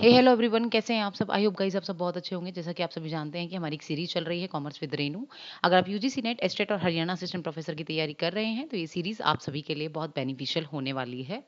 Hello everyone, कैसे हैं आप सब? आई होप गाइस आप सब बहुत अच्छे होंगे। जैसा कि आप सभी जानते हैं कि हमारी एक सीरीज चल रही है कॉमर्स विद रेनू। अगर आप यूजीसी नेट एस्टेट और हरियाणा असिस्टेंट प्रोफेसर की तैयारी कर रहे हैं तो ये सीरीज आप सभी के लिए बहुत बेनिफिशियल होने वाली है।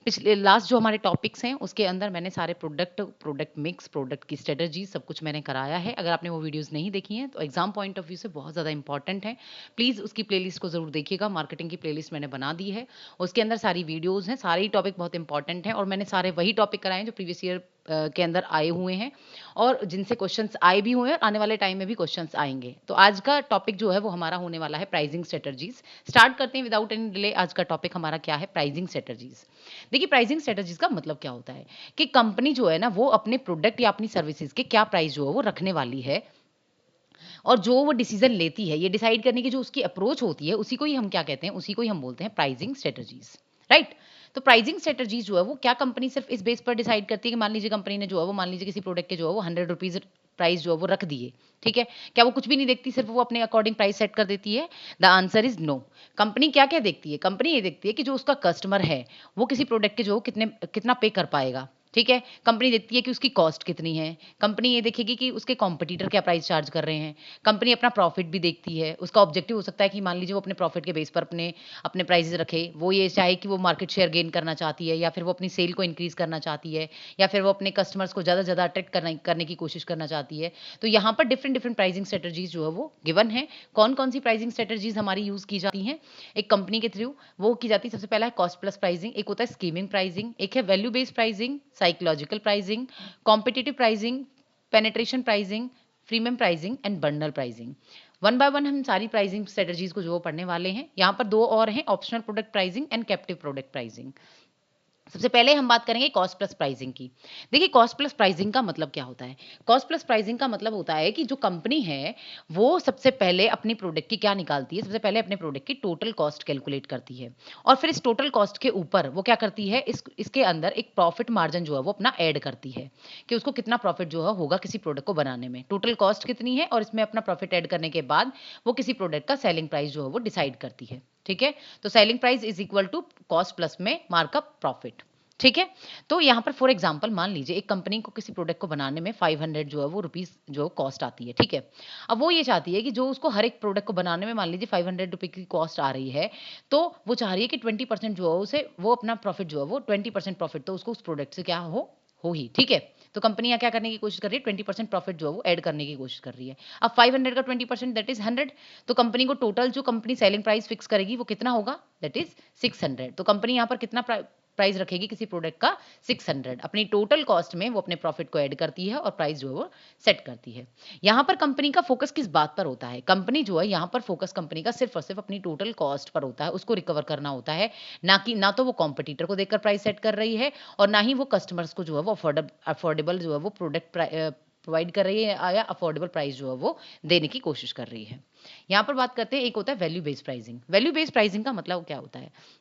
पिछले लास्ट जो हमारे टॉपिक्स हैं उसके अंदर मैंने सारे प्रोडक्ट मिक्स, प्रोडक्ट की स्ट्रेटजी सब कुछ मैंने कराया है। अगर आपने वो वीडियोस नहीं देखी हैं तो एग्जाम पॉइंट ऑफ व्यू से बहुत ज़्यादा इंपॉर्टेंट है। प्लीज़ उसकी प्लेलिस्ट को ज़रूर देखिएगा। मार्केटिंग की प्लेलिस्ट मैंने बना दी है, उसके अंदर सारी वीडियोज़ हैं, सारे ही टॉपिक बहुत इंपॉर्टेंट हैं और मैंने सारे वही टॉपिक कराए हैं जो प्रीवियस ईयर के अंदर आए हुए हैं और जिनसे क्वेश्चंस आए भी हुए हैं और आने वाले टाइम में भी क्वेश्चंस आएंगे। तो आज का टॉपिक जो है वो हमारा होने वाला है प्राइसिंग स्ट्रेटजीज। स्टार्ट करते हैं विदाउट एनी डिले। आज का टॉपिक हमारा क्या है? Pricing strategies. देखिए, प्राइसिंग स्ट्रेटजीज का मतलब क्या होता है कि कंपनी जो है ना वो अपने प्रोडक्ट या अपनी सर्विसेज के क्या प्राइस जो है वो रखने वाली है और जो वो डिसीजन लेती है, ये डिसाइड करने की जो उसकी अप्रोच होती है उसी को ही हम क्या कहते हैं? उसी को ही हम बोलते हैं प्राइसिंग स्ट्रेटजीज। राइट? तो प्राइसिंग स्ट्रेटजीज जो है वो क्या कंपनी सिर्फ इस बेस पर डिसाइड करती है कि मान लीजिए कंपनी ने जो है वो मान लीजिए किसी प्रोडक्ट के जो है वो 100 रुपीज प्राइस जो है वो रख दिए। ठीक है, क्या वो कुछ भी नहीं देखती, सिर्फ वो अपने अकॉर्डिंग प्राइस सेट कर देती है? The answer is no. Company क्या क्या देखती है? कंपनी ये देखती है कि जो उसका कस्टमर है वो किसी प्रोडक्ट के जो कितना पे कर पाएगा। ठीक है, कंपनी देखती है कि उसकी कॉस्ट कितनी है। कंपनी ये देखेगी कि उसके कॉम्पिटिटर क्या प्राइस चार्ज कर रहे हैं। कंपनी अपना प्रॉफिट भी देखती है। उसका ऑब्जेक्टिव हो सकता है कि मान लीजिए वो अपने प्रॉफिट के बेस पर अपने अपने प्राइसेस रखे। वो ये चाहे कि वो मार्केट शेयर गेन करना चाहती है या फिर वो अपनी सेल को इंक्रीज करना चाहती है या फिर वो अपने कस्टमर्स को ज़्यादा से ज़्यादा अट्रैक्ट करने की कोशिश करना चाहती है। तो यहाँ पर डिफरेंट डिफरेंट प्राइसिंग स्ट्रेटजीज जो है वो गिवन है। कौन कौन सी प्राइसिंग स्ट्रेटजीज हमारी यूज की जाती हैं एक कंपनी के थ्रू? वो की जाती है, सबसे पहला है कॉस्ट प्लस प्राइसिंग, एक होता है स्कीमिंग प्राइसिंग, एक है value based pricing, psychological pricing, competitive pricing, penetration pricing, premium pricing and bundle pricing. One by one हम सारी प्राइसिंग स्ट्रेटजीज को जो पढ़ने वाले हैं। यहाँ पर दो और हैं, optional product pricing and captive product pricing. सबसे पहले हम बात करेंगे कॉस्ट प्लस प्राइसिंग की। देखिए, कॉस्ट प्लस प्राइसिंग का मतलब क्या होता है? कॉस्ट प्लस प्राइसिंग का मतलब होता है कि जो कंपनी है वो सबसे पहले अपनी प्रोडक्ट की क्या निकालती है? सबसे पहले अपने प्रोडक्ट की टोटल कॉस्ट कैलकुलेट करती है और फिर इस टोटल कॉस्ट के ऊपर वो क्या करती है? इसके अंदर एक प्रॉफिट मार्जिन जो है वो अपना ऐड करती है कि उसको कितना प्रॉफिट जो है होगा किसी प्रोडक्ट को बनाने में। टोटल कॉस्ट कितनी है और इसमें अपना प्रॉफिट ऐड करने के बाद वो किसी प्रोडक्ट का सेलिंग प्राइस जो है वो डिसाइड करती है। ठीक है, तो selling price is equal to cost plus में मार्कअप प्रॉफिट। ठीक है, तो यहाँ पर फॉर एग्जांपल मान लीजिए एक कंपनी को किसी प्रोडक्ट को बनाने में 500 जो है वो रुपीस जो कॉस्ट आती है। ठीक है, अब वो ये चाहती है कि जो उसको हर एक प्रोडक्ट को बनाने में मान लीजिए 500 रुपये की कॉस्ट आ रही है, तो वो चाह रही है कि 20% जो है उसे वो अपना प्रॉफिट जो है वो 20% प्रॉफिट तो उसको उस प्रोडक्ट से क्या हो ही। ठीक है, तो कंपनी यहाँ क्या करने की कोशिश कर रही है? 20% प्रॉफिट जो है वो ऐड करने की कोशिश कर रही है। अब 500 का 20% दैट इज 100। तो कंपनी को टोटल जो कंपनी सेलिंग प्राइस फिक्स करेगी वो कितना होगा? That is 600। तो कंपनी यहाँ पर कितना प्राइस रखेगी किसी प्रोडक्ट का? 600। अपनी टोटल कॉस्ट में वो अपने प्रॉफिट को ऐड करती है और प्राइस जो है वो सेट करती है। यहाँ पर कंपनी का फोकस किस बात पर होता है? कंपनी जो है यहाँ पर फोकस कंपनी का सिर्फ और सिर्फ अपनी टोटल कॉस्ट पर होता है, उसको रिकवर करना होता है। ना तो वो कॉम्पिटिटर को देखकर प्राइस सेट कर रही है और ना ही वो कस्टमर्स को जो है वो अफोर्डेबल जो है वो प्रोडक्ट प्रोवाइड कर रही है या अफोर्डेबल प्राइस जो है वो देने की कोशिश कर रही है। यहाँ पर बात करते हैं, एक होता है value based pricing. Value based pricing का मतलब क्या होता है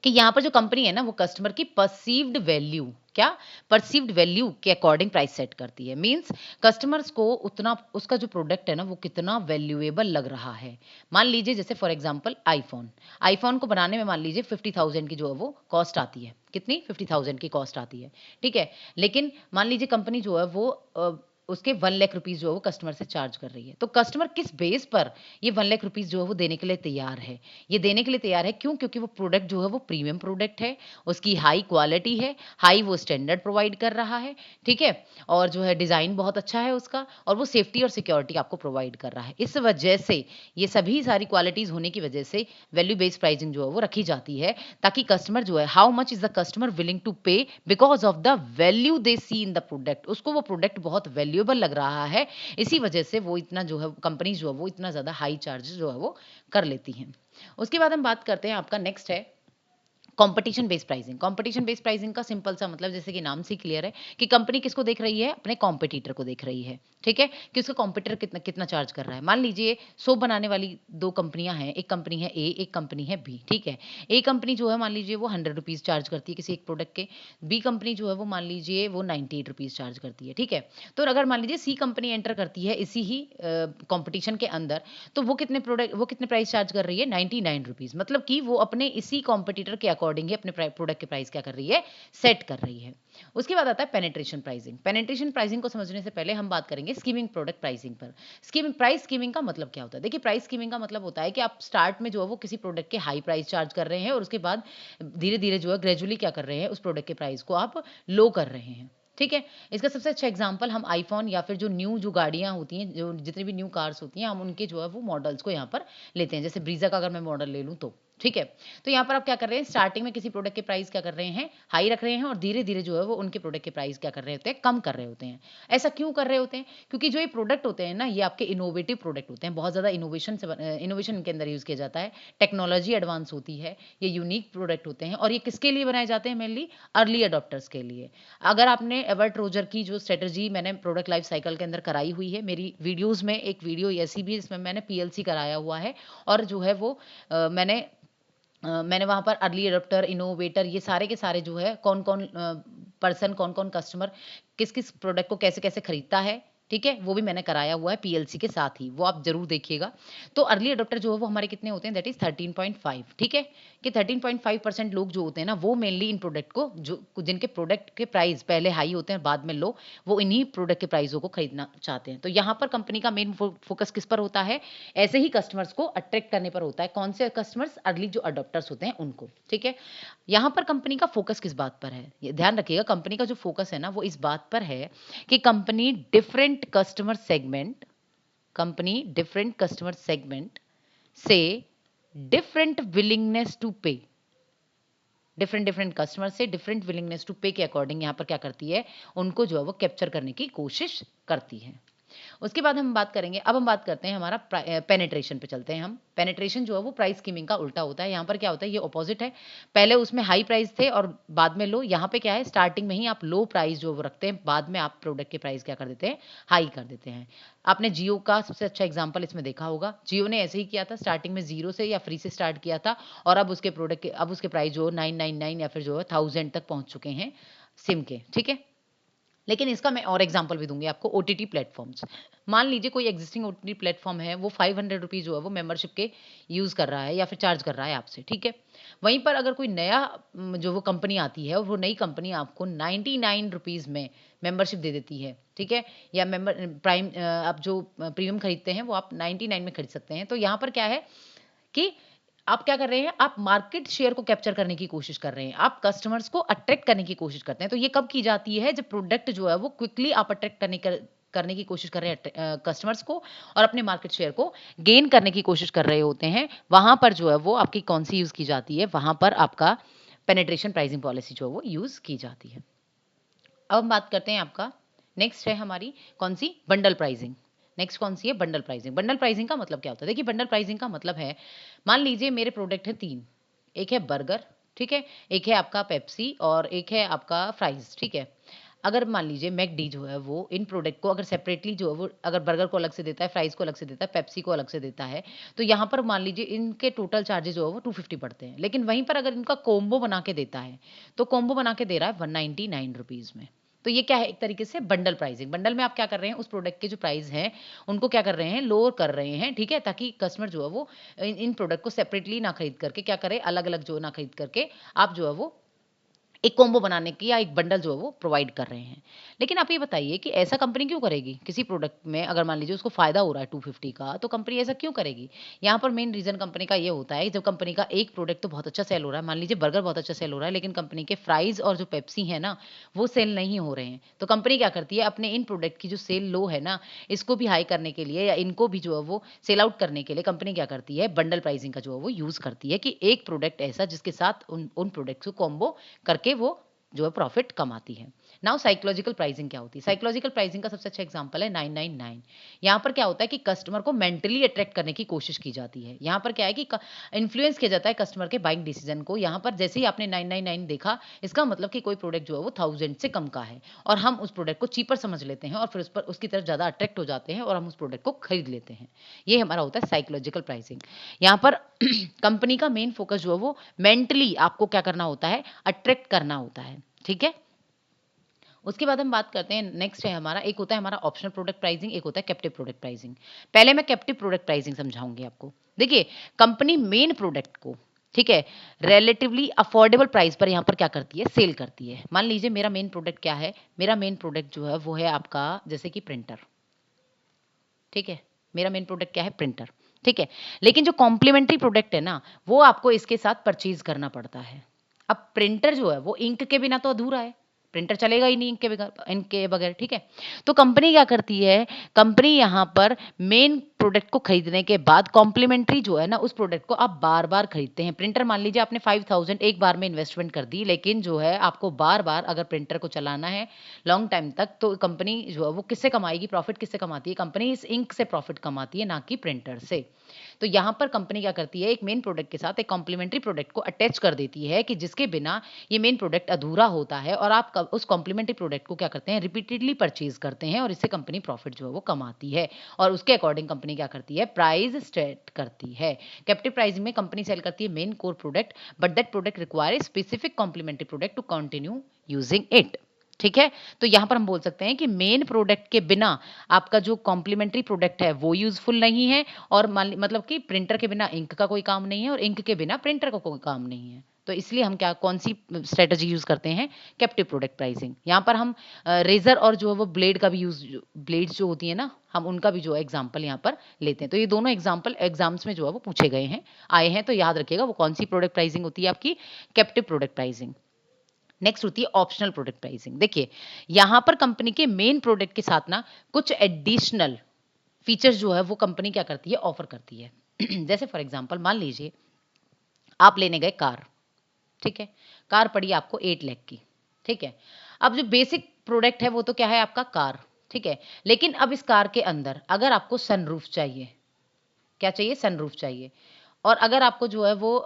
कि यहाँ पर जो कंपनी है ना वो कस्टमर की परसीव्ड वैल्यू, क्या परसीव्ड वैल्यू के अकॉर्डिंग प्राइस सेट करती है। मींस कस्टमर्स को उतना उसका जो प्रोडक्ट है ना वो कितना वैल्यूएबल लग रहा है। मान लीजिए जैसे फॉर एग्जांपल आईफोन, आईफोन को बनाने में मान लीजिए 50,000 की जो है वो कॉस्ट आती है। कितनी? 50,000 की कॉस्ट आती है। ठीक है, लेकिन मान लीजिए कंपनी जो है वो उसके 1 लाख रुपीज जो है वो कस्टमर से चार्ज कर रही है। तो कस्टमर किस बेस पर ये 1 लाख रुपीज जो है वो देने के लिए तैयार है? ये देने के लिए तैयार है क्यों? क्योंकि वो प्रोडक्ट जो है वो प्रीमियम प्रोडक्ट है, उसकी हाई क्वालिटी है, हाई वो स्टैंडर्ड प्रोवाइड कर रहा है। ठीक है, और जो है डिज़ाइन बहुत अच्छा है उसका और वो सेफ्टी और सिक्योरिटी आपको प्रोवाइड कर रहा है। इस वजह से ये सभी सारी क्वालिटीज़ होने की वजह से वैल्यू बेस्ड प्राइसिंग जो है वो रखी जाती है ताकि कस्टमर जो है how much is the customer willing to pay because of the value they see in the product. उसको वो प्रोडक्ट बहुत वैल्यूएबल लग रहा है, इसी वजह से वो इतना जो है कंपनी जो है वो इतना ज़्यादा हाई चार्ज जो है वो कर लेती हैं। उसके बाद हम बात करते हैं, आपका नेक्स्ट है competition based pricing. Competition based pricing का सिंपल सा मतलब जैसे कि नाम से क्लियर है कि कंपनी किसको देख रही है? अपने कॉम्पिटिटर को देख रही है। ठीक है, कि उसका कॉम्पिटिटर कितना कितना चार्ज कर रहा है। मान लीजिए सोप बनाने वाली दो कंपनियां हैं, एक कंपनी है ए, एक कंपनी है बी। ठीक है, ए कंपनी जो है मान लीजिए वो 100 रुपीज चार्ज करती है किसी एक प्रोडक्ट के, बी कंपनी जो है वो मान लीजिए वो 98 रुपीज चार्ज करती है। ठीक है, तो अगर मान लीजिए सी कंपनी एंटर करती है इसी ही कॉम्पिटिशन के अंदर, तो वो कितने प्राइस चार्ज कर रही है? 99 रुपीज। मतलब कि वो अपने इसी कॉम्पिटिटर के अकॉर्डिंग अकॉर्डिंग ही अपने प्रोडक्ट के प्राइस क्या कर रही है, सेट कर रही है। उसके बाद आता है पेनिट्रेशन प्राइसिंग। पेनिट्रेशन प्राइसिंग को समझने से पहले हम बात करेंगे स्कीमिंग प्रोडक्ट प्राइसिंग पर। प्राइस स्कीमिंग का मतलब क्या होता है? देखिए, प्राइस स्कीमिंग का मतलब होता है कि आप स्टार्ट में जो है वो किसी प्रोडक्ट के हाई प्राइस चार्ज कर रहे हैं और उसके बाद धीरे धीरे जो है ग्रेजुअली क्या कर रहे हैं, उस प्रोडक्ट के प्राइस को आप लो कर रहे हैं। ठीक है, इसका सबसे अच्छा एग्जांपल हम आईफोन या फिर जो न्यू जो गाड़ियां होती हैं, जो जितनी भी न्यू कार्स होती हैं, हम उनके जो है वो मॉडल्स को यहाँ पर लेते हैं। जैसे ब्रीजा का अगर मैं मॉडल ले लूँ तो ठीक है, तो यहाँ पर आप क्या कर रहे हैं, स्टार्टिंग में किसी प्रोडक्ट के प्राइस क्या कर रहे हैं, हाई रख रहे हैं और धीरे धीरे जो है वो उनके प्रोडक्ट के प्राइस क्या कर रहे होते हैं, कम कर रहे होते हैं। ऐसा क्यों कर रहे होते हैं? क्योंकि जो ये प्रोडक्ट होते हैं ना, ये आपके इनोवेटिव प्रोडक्ट होते हैं, बहुत ज़्यादा इनोवेशन इनके अंदर यूज़ किया जाता है, टेक्नोलॉजी एडवांस होती है, ये यूनिक प्रोडक्ट होते हैं और ये किसके लिए बनाए जाते हैं? मेनली अर्ली अडॉप्टर्स के लिए। अगर आपने एवर्ट रोजर की जो स्ट्रेटजी मैंने प्रोडक्ट लाइफ साइकिल के अंदर कराई हुई है, मेरी वीडियोज़ में एक वीडियो ऐसी भी जिसमें मैंने PLC कराया हुआ है और जो है वो मैंने वहाँ पर अर्ली अडॉप्टर, इनोवेटर, ये सारे के सारे जो है कौन-कौन पर्सन, कौन-कौन कस्टमर किस-किस प्रोडक्ट को कैसे-कैसे खरीदता है, ठीक है? वो भी मैंने कराया हुआ है PLC के साथ ही, वो आप ज़रूर देखिएगा। तो अर्ली अडॉप्टर जो है वो हमारे कितने होते हैं, दैट इज़ 13.5, ठीक है? कि 13.5% लोग जो होते हैं ना, वो मेनली इन प्रोडक्ट को जो जिनके प्रोडक्ट के प्राइस पहले हाई होते हैं, बाद में लो, वो इन्हीं प्रोडक्ट के प्राइसों को खरीदना चाहते हैं। तो यहाँ पर कंपनी का मेन फोकस किस पर होता है? ऐसे ही कस्टमर्स को अट्रैक्ट करने पर होता है। कौन से कस्टमर्स? अर्ली जो अडॉप्टर्स होते हैं उनको, ठीक है? यहाँ पर कंपनी का फोकस किस बात पर है? ये ध्यान रखिएगा, कंपनी का जो फोकस है ना, वो इस बात पर है कि कंपनी डिफरेंट कस्टमर सेगमेंट से डिफरेंट विलिंगनेस टू पे, डिफरेंट कस्टमर से डिफरेंट विलिंगनेस टू पे के अकॉर्डिंग यहाँ पर क्या करती है, उनको जो है वो कैप्चर करने की कोशिश करती है। उसके बाद हम बात करेंगे, अब हम बात करते हैं हमारा पेनिट्रेशन पे चलते हैं हम। पेनिट्रेशन जो है वो प्राइस स्कीमिंग का उल्टा होता है। यहाँ पर क्या होता है, ये ऑपोजिट है। पहले उसमें हाई प्राइस थे और बाद में लो। यहाँ पे क्या है, स्टार्टिंग में ही आप लो प्राइस जो वो रखते हैं, बाद में आप प्रोडक्ट के प्राइस क्या कर देते हैं, हाई कर देते हैं। आपने जियो का सबसे अच्छा एग्जाम्पल इसमें देखा होगा। जियो ने ऐसे ही किया था, स्टार्टिंग में 0 से या फ्री से स्टार्ट किया था और अब उसके प्राइस जो 999 या फिर जो है 1000 तक पहुंच चुके हैं सिम के, ठीक है? लेकिन इसका मैं और एग्जांपल भी दूंगी आपको। ओटीटी प्लेटफॉर्म्स, मान लीजिए कोई एग्जिस्टिंग ओटीटी प्लेटफॉर्म है, वो 500 रुपीज जो है वो मेंबरशिप के यूज कर रहा है या फिर चार्ज कर रहा है आपसे, ठीक है? वहीं पर अगर कोई नया जो वो कंपनी आती है और वो नई कंपनी आपको 99 रुपीज में मेंबरशिप दे देती है, ठीक है? या मेंबर प्राइम आप जो प्रीमियम खरीदते हैं वो आप 99 में खरीद सकते हैं। तो यहाँ पर क्या है कि आप क्या कर रहे हैं, आप मार्केट शेयर को कैप्चर करने की कोशिश कर रहे हैं, आप कस्टमर्स को अट्रैक्ट करने की कोशिश करते हैं। तो ये कब की जाती है, जब प्रोडक्ट जो है वो क्विकली आप अट्रैक्ट करने की कोशिश कर रहे हैं कस्टमर्स को और अपने मार्केट शेयर को गेन करने की कोशिश कर रहे होते हैं। वहां पर जो है वो आपकी कौन सी यूज की जाती है, वहां पर आपका पेनिट्रेशन प्राइसिंग पॉलिसी जो है वो यूज की जाती है। अब हम बात करते हैं आपका, नेक्स्ट है हमारी कौन सी, बंडल प्राइसिंग। नेक्स्ट कौन सी है, बंडल प्राइसिंग। बंडल प्राइसिंग का मतलब क्या होता है? देखिए, बंडल प्राइसिंग का मतलब है, मान लीजिए मेरे प्रोडक्ट है 3, एक है बर्गर, ठीक है, एक है आपका पेप्सी और एक है आपका फ्राइज, ठीक है? अगर मान लीजिए मैकडी जो है वो इन प्रोडक्ट को अगर सेपरेटली जो है वो अगर बर्गर को अलग से देता है, फ्राइज को अलग से देता है, पेप्सी को अलग से देता है, तो यहाँ पर मान लीजिए इनके टोटल चार्जेस जो है वो 250 पड़ते हैं। लेकिन वहीं पर अगर इनका कॉम्बो बना के देता है, तो कॉम्बो बना के दे रहा है 199 रुपीज में। तो ये क्या है, एक तरीके से बंडल प्राइसिंग। बंडल में आप क्या कर रहे हैं, उस प्रोडक्ट के जो प्राइस हैं उनको क्या कर रहे हैं, लोअर कर रहे हैं, ठीक है? ताकि कस्टमर जो है वो इन प्रोडक्ट को सेपरेटली ना खरीद करके क्या करे, अलग अलग जो ना खरीद करके आप जो है वो एक कॉम्बो बनाने की या एक बंडल जो है वो प्रोवाइड कर रहे हैं। लेकिन आप ये बताइए कि ऐसा कंपनी क्यों करेगी? किसी प्रोडक्ट में अगर मान लीजिए उसको फ़ायदा हो रहा है 250 का, तो कंपनी ऐसा क्यों करेगी? यहाँ पर मेन रीज़न कंपनी का ये होता है, जब कंपनी का एक प्रोडक्ट तो बहुत अच्छा सेल हो रहा है, मान लीजिए बर्गर बहुत अच्छा सेल हो रहा है, लेकिन कंपनी के फ्राइज़ और जो पेप्सी है ना, वो सेल नहीं हो रहे हैं। तो कंपनी क्या करती है, अपने इन प्रोडक्ट की जो सेल लो है ना, इसको भी हाई करने के लिए या इनको भी जो है वो सेल आउट करने के लिए कंपनी क्या करती है, बंडल प्राइसिंग का जो है वो यूज़ करती है कि एक प्रोडक्ट ऐसा जिसके साथ उन उन प्रोडक्ट्स को कॉम्बो करके वो जो है प्रॉफिट कमाती है। नाउ साइकोलॉजिकल प्राइसिंग क्या होती है? साइकोलॉजिकल प्राइसिंग का सबसे अच्छा एग्जांपल है 999। यहाँ पर क्या होता है कि कस्टमर को मेंटली अट्रैक्ट करने की कोशिश की जाती है। यहाँ पर क्या है कि इन्फ्लुएंस किया जाता है कस्टमर के बाइंग डिसीजन को। यहाँ पर जैसे ही आपने 999 देखा, इसका मतलब कि कोई प्रोडक्ट जो है वो 1000 से कम का है और हम उस प्रोडक्ट को चीपर समझ लेते हैं और फिर उस पर उसकी तरफ ज़्यादा अट्रैक्ट हो जाते हैं और हम उस प्रोडक्ट को खरीद लेते हैं। ये हमारा होता है साइकोलॉजिकल प्राइसिंग। यहाँ पर कंपनी का मेन फोकस जो है वो मेंटली आपको क्या करना होता है, अट्रैक्ट करना होता है, ठीक है? उसके बाद हम बात करते हैं, नेक्स्ट है हमारा, एक होता है हमारा ऑप्शनल प्रोडक्ट प्राइसिंग, एक होता है कैप्टिव प्रोडक्ट प्राइसिंग। पहले मैं कैप्टिव प्रोडक्ट प्राइसिंग समझाऊंगी आपको। देखिए, कंपनी मेन प्रोडक्ट को ठीक है, रिलेटिवली अफोर्डेबल प्राइस पर यहाँ पर क्या करती है, सेल करती है। मान लीजिए मेरा मेन प्रोडक्ट क्या है, मेरा मेन प्रोडक्ट जो है वो है आपका जैसे कि प्रिंटर, ठीक है, मेरा मेन प्रोडक्ट क्या है, प्रिंटर, ठीक है। लेकिन जो कॉम्प्लीमेंट्री प्रोडक्ट है ना, वो आपको इसके साथ परचेज करना पड़ता है। अब प्रिंटर जो है वो इंक के बिना तो अधूरा है, प्रिंटर चलेगा ही नहीं इंक के बगैर, ठीक है। तो कंपनी क्या करती है, कंपनी यहाँ पर मेन प्रोडक्ट को खरीदने के बाद कॉम्प्लीमेंट्री जो है ना, उस प्रोडक्ट को आप बार बार खरीदते हैं। प्रिंटर मान लीजिए आपने 5000 एक बार में इन्वेस्टमेंट कर दी, लेकिन जो है आपको बार बार अगर प्रिंटर को चलाना है लॉन्ग टाइम तक, तो कंपनी जो है वो किससे कमाएगी, प्रॉफिट किससे कमाती है, कंपनी इस इंक से प्रॉफिट कमाती है, ना कि प्रिंटर से। तो यहाँ पर कंपनी क्या करती है, एक मेन प्रोडक्ट के साथ एक कॉम्प्लीमेंट्री प्रोडक्ट को अटैच कर देती है कि जिसके बिना ये मेन प्रोडक्ट अधूरा होता है, और आप उस कॉम्प्लीमेंट्री प्रोडक्ट को क्या करते हैं, रिपीटेडली परचेज करते हैं, और इससे कंपनी प्रॉफिट जो है वो कमाती है। और उसके अकॉर्डिंग कंपनी क्या करती है, प्राइस सेट करती है। कैप्टिव प्राइसिंग में कंपनी सेल करती है main core product, but that product require specific complementary product to continue using it, ठीक है। तो यहां पर हम बोल सकते हैं कि मेन प्रोडक्ट के बिना आपका जो कॉम्प्लीमेंट्री प्रोडक्ट है वो यूजफुल नहीं है, और मतलब कि प्रिंटर के बिना इंक का कोई काम नहीं है, और इंक के बिना प्रिंटर का कोई काम नहीं है। तो इसलिए हम क्या, कौन सी स्ट्रेटजी यूज करते हैं, कैप्टिव प्रोडक्ट प्राइसिंग। यहाँ पर हम रेजर और जो है वो ब्लेड का भी यूज, ब्लेड्स जो होती है ना, हम उनका भी जो है एग्जाम्पल यहाँ पर लेते हैं। तो ये दोनों एग्जाम्पल एग्जाम्स में जो है वो पूछे गए हैं, आए हैं, तो याद रखिएगा वो कौन सी प्रोडक्ट प्राइसिंग होती है, आपकी कैप्टिव प्रोडक्ट प्राइसिंग। नेक्स्ट होती है ऑप्शनल प्रोडक्ट प्राइसिंग। देखिए यहां पर कंपनी के मेन प्रोडक्ट के साथ ना कुछ एडिशनल फीचर्स जो है वो कंपनी क्या करती है, ऑफर करती है। जैसे फॉर एग्जांपल मान लीजिए आप लेने गए कार, ठीक है, कार पड़ी आपको 8 लाख की, ठीक है। अब जो बेसिक प्रोडक्ट है वो तो क्या है, आपका कार, ठीक है। लेकिन अब इस कार के अंदर अगर आपको सनरूफ चाहिए, क्या चाहिए, सनरूफ चाहिए, और अगर आपको जो है वो